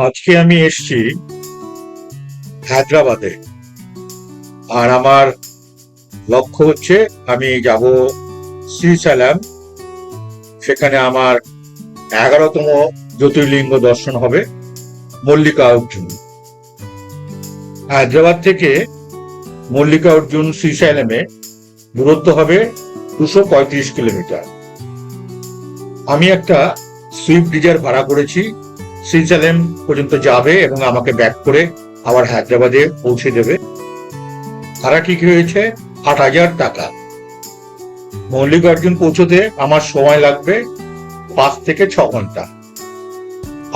আজকে আমি এসেছি হায়দ্রাবাদে। আর আমার লক্ষ্য হচ্ছে আমি যাব শ্রীশৈলম। সেখানে আমার 11তম জ্যোতির্লিঙ্গ দর্শন হবে, মল্লিকার্জুন। হায়দ্রাবাদ থেকে মল্লিকার্জুন শ্রীশৈলমে দূরত্ব হবে 235 কিলোমিটার। আমি একটা সুইফট ডিজায়ার ভাড়া করেছি, শ্রীশৈলম পর্যন্ত যাবে এবং আমাকে ব্যাক করে আবার হায়দ্রাবাদে পৌঁছে দেবে। ভাড়া ঠিক হয়েছে 8,000 টাকা। মল্লিকার্জুন পৌঁছতে আমার সময় লাগবে 5 থেকে 6 ঘন্টা।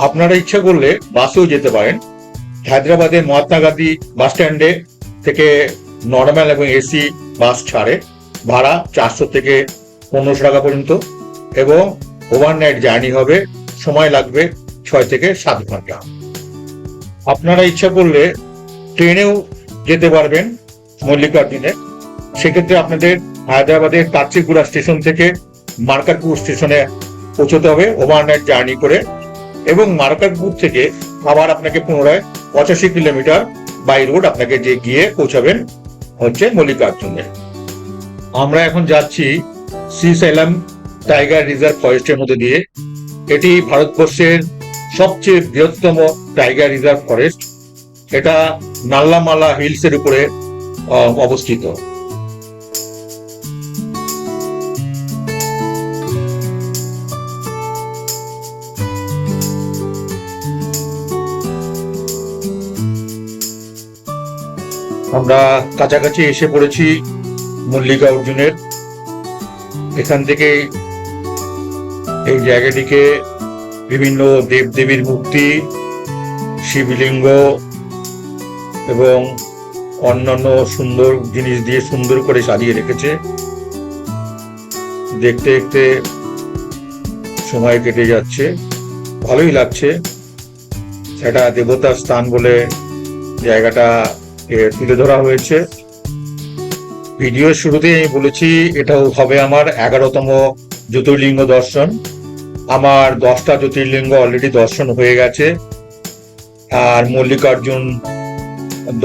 আপনারা ইচ্ছা করলে বাসেও যেতে পারেন। হায়দ্রাবাদে মহাত্মা গান্ধী বাস স্ট্যান্ডে থেকে নর্মাল এবং এসি বাস ছাড়ে। ভাড়া 400 থেকে 1500 টাকা পর্যন্ত এবং ওভারনাইট জার্নি হবে। সময় লাগবে 6 থেকে 7 ঘন্টা। আপনারা ইচ্ছা করলে ট্রেনেও যেতে পারবেন মল্লিকার্জুনে। সেক্ষেত্রে আপনাদের হায়দ্রাবাদের কাচিগুড়া স্টেশন থেকে মার্কারপুর স্টেশনে পৌঁছতে হবে ওভারনাইট জার্নি করে, এবং মার্কারপুর থেকে আবার আপনাকে পুনরায় 85 কিলোমিটার বাই রোড আপনাকে যে গিয়ে পৌঁছাবেন হচ্ছে মল্লিকার্জুনে। আমরা এখন যাচ্ছি শ্রীশৈলম টাইগার রিজার্ভ ফরেস্টের মধ্যে দিয়ে। এটি ভারতবর্ষের সবচেয়ে বৃহত্তম টাইগার রিজার্ভ ফরেস্ট। এটা নাল্লামালা হিলস এর উপরে অবস্থিত। আমরা কাছাকাছি এসে পড়েছি মল্লিকার্জুনের। এখান থেকে এই জায়গাটিকে বিভিন্ন দেবদেবীর মূর্তি, শিবলিঙ্গ এবং অন্যান্য সুন্দর জিনিস দিয়ে সুন্দর করে সাজিয়ে রেখেছে। দেখতে দেখতে সময় কেটে যাচ্ছে, ভালোই লাগছে। সেটা দেবতার স্থান বলে জায়গাটা তুলে ধরা হয়েছে। ভিডিওর শুরুতেই আমি বলেছি এটাও হবে আমার 11তম জ্যোতির্লিঙ্গ দর্শন। আমার 10টা জ্যোতির্লিঙ্গ অলরেডি দর্শন হয়ে গেছে, আর মল্লিকার্জুন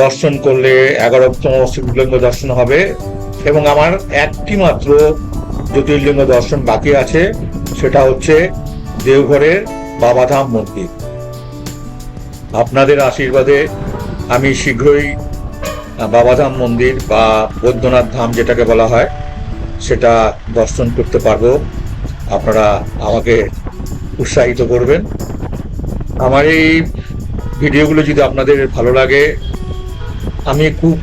দর্শন করলে 11তম শিবলিঙ্গ দর্শন হবে। এবং আমার একটি মাত্র জ্যোতির্লিঙ্গ দর্শন বাকি আছে, সেটা হচ্ছে দেওঘরের বাবাধাম মন্দির। আপনাদের আশীর্বাদে আমি শীঘ্রই বাবাধাম মন্দির বা বৈদ্যনাথ ধাম যেটাকে বলা হয় সেটা দর্শন করতে পারবো। আপনারা আমাকে উৎসাহিত করবেন। আমার এই ভিডিওগুলো যদি আপনাদের ভালো লাগে, আমি খুব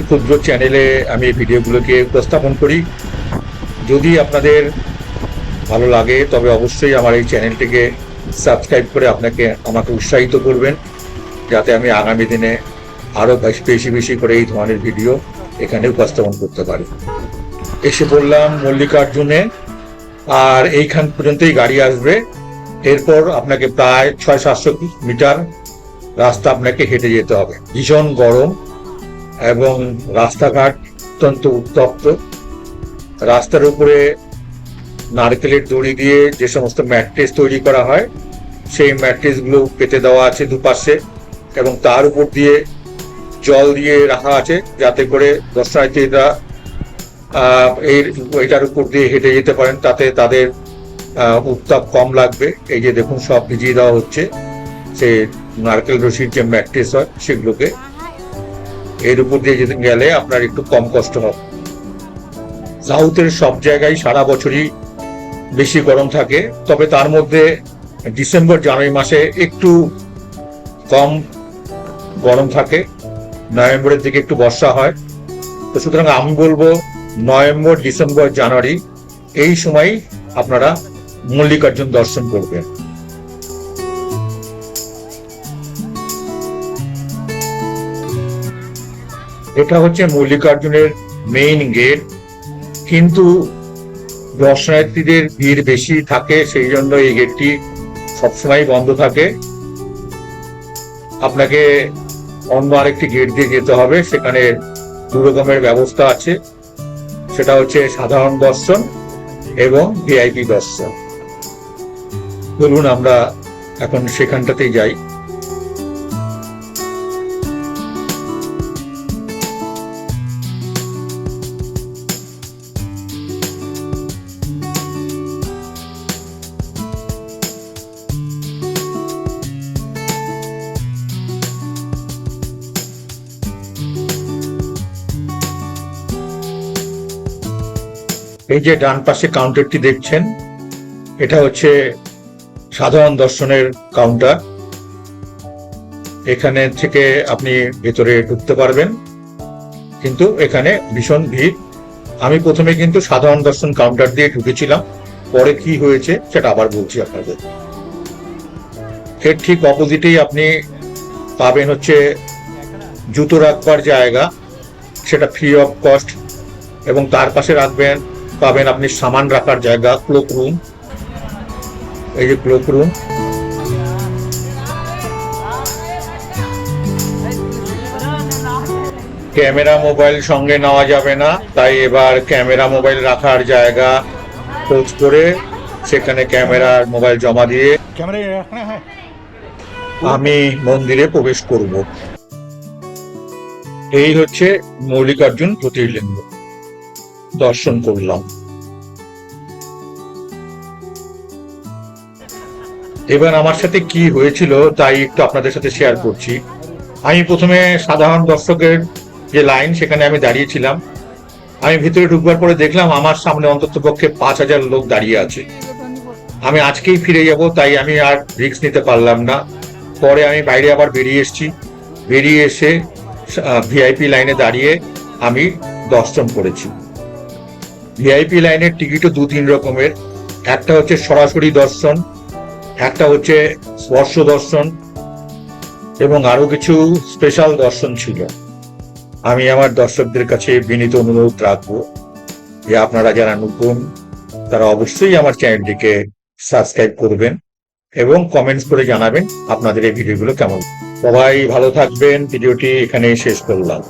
ক্ষুদ্র চ্যানেলে আমি এই ভিডিওগুলোকে উপস্থাপন করি। যদি আপনাদের ভালো লাগে তবে অবশ্যই আমার এই চ্যানেলটিকে সাবস্ক্রাইব করে আমাকে উৎসাহিত করবেন, যাতে আমি আগামী দিনে আরো বেশি বেশি করে এই ধরনের ভিডিও এখানে উপস্থাপন করতে পারি। এসে পড়লাম মল্লিকার্জুনে, আর এইখান পর্যন্তই গাড়ি আসবে। এরপর আপনাকে প্রায় 600-700 মিটার রাস্তা আপনাকে হেঁটে যেতে হবে। ভীষণ গরম এবং রাস্তাঘাট অত্যন্ত উত্তপ্ত। রাস্তার উপরে নারকেলের দড়ি দিয়ে যে সমস্ত ম্যাট্রেস তৈরি করা হয় সেই ম্যাট্রেসগুলো পেতে দেওয়া আছে দুপাশে, এবং তার উপর দিয়ে জল দিয়ে রাখা আছে যাতে করে দর্শনার্থীরা এইটার উপর দিয়ে হেঁটে যেতে পারেন, তাতে তাদের উত্তাপ কম লাগবে। এই যে দেখুন, সব ভিজিয়ে দেওয়া হচ্ছে সেই নারকেল রশির যে ম্যাট্রেস হয় সেগুলোকে। এর উপর দিয়ে যেতে গেলে আপনার একটু কম কষ্ট হবে। সাউথের সব জায়গায় সারা বছরই বেশি গরম থাকে, তবে তার মধ্যে ডিসেম্বর জানুয়ারি মাসে একটু কম গরম থাকে। নভেম্বরের দিকে একটু বর্ষা হয়। তো সুতরাং আমি বলবো নভেম্বর, ডিসেম্বর, জানুয়ারি এই সময় আপনারা মল্লিকার্জুন দর্শন করবেন। এটা হচ্ছে মল্লিকার্জুনের মেইন গেট, কিন্তু দর্শনার্থীদের ভিড় বেশি থাকে, সেই জন্য এই গেটটি সবসময় বন্ধ থাকে। আপনাকে অন্য আরেকটি গেট দিয়ে যেতে হবে। সেখানে 2 রকমের ব্যবস্থা আছে, সেটা হচ্ছে সাধারণ দর্শন এবং ভিআইপি দর্শন। চলুন আমরা এখন সেখানটাতেই যাই। এই যে ডান পাশে কাউন্টারটি দেখছেন, এটা হচ্ছে সাধারণ দর্শনের কাউন্টার। এখানে থেকে আপনি ভেতরে ঢুকতে পারবেন, কিন্তু এখানে ভীষণ ভিড়। আমি প্রথমে কিন্তু সাধারণ দর্শন কাউন্টার দিয়ে ঢুকেছিলাম, পরে কি হয়েছে সেটা আবার বলছি আপনাদের। এর ঠিক অপোজিটেই আপনি পাবেন হচ্ছে জুতো রাখবার জায়গা, সেটা ফ্রি অফ কস্ট, এবং তার পাশে পাবেন আপনি সামান রাখার জায়গা, ক্লোক রুম। এই যে ক্লোক রুম, ক্যামেরা মোবাইল সঙ্গে নেওয়া যাবে না, তাই এবার ক্যামেরা মোবাইল রাখার জায়গা খোঁজ করে সেখানে ক্যামেরার মোবাইল জমা দিয়ে আমি মন্দিরে প্রবেশ করব। এই হচ্ছে মল্লিকার্জুন জ্যোতির্লিঙ্গ, দর্শন করলাম। এবার আমার সাথে কি হয়েছিল তাই একটু আপনাদের সাথে শেয়ার করছি। আমি প্রথমে সাধারণ দর্শকের যে লাইন, সেখানে আমি দাঁড়িয়েছিলাম। আমি ভিতরে ঢুকবার পরে দেখলাম আমার সামনে অন্তত পক্ষে 5,000 লোক দাঁড়িয়ে আছে। আমি আজকেই ফিরে যাব, তাই আমি আর রিস্ক নিতে পারলাম না। পরে আমি বাইরে আবার বেরিয়ে এসেছি। বেরিয়ে এসে ভিআইপি লাইনে দাঁড়িয়ে আমি দর্শন করেছি। ভিআইপি লাইনের টিকিটও 2-3 রকমের, একটা হচ্ছে সরাসরি দর্শন, একটা হচ্ছে স্পর্শ দর্শন, এবং আরো কিছু স্পেশাল দর্শন ছিল। আমি আমার দর্শকদের কাছে বিনীত অনুরোধ রাখবো যে আপনারা যারা নতুন তারা অবশ্যই আমার চ্যানেলটিকে সাবস্ক্রাইব করবেন এবং কমেন্টস করে জানাবেন আপনাদের এই ভিডিওগুলো কেমন। সবাই ভালো থাকবেন। ভিডিওটি এখানেই শেষ করলাম।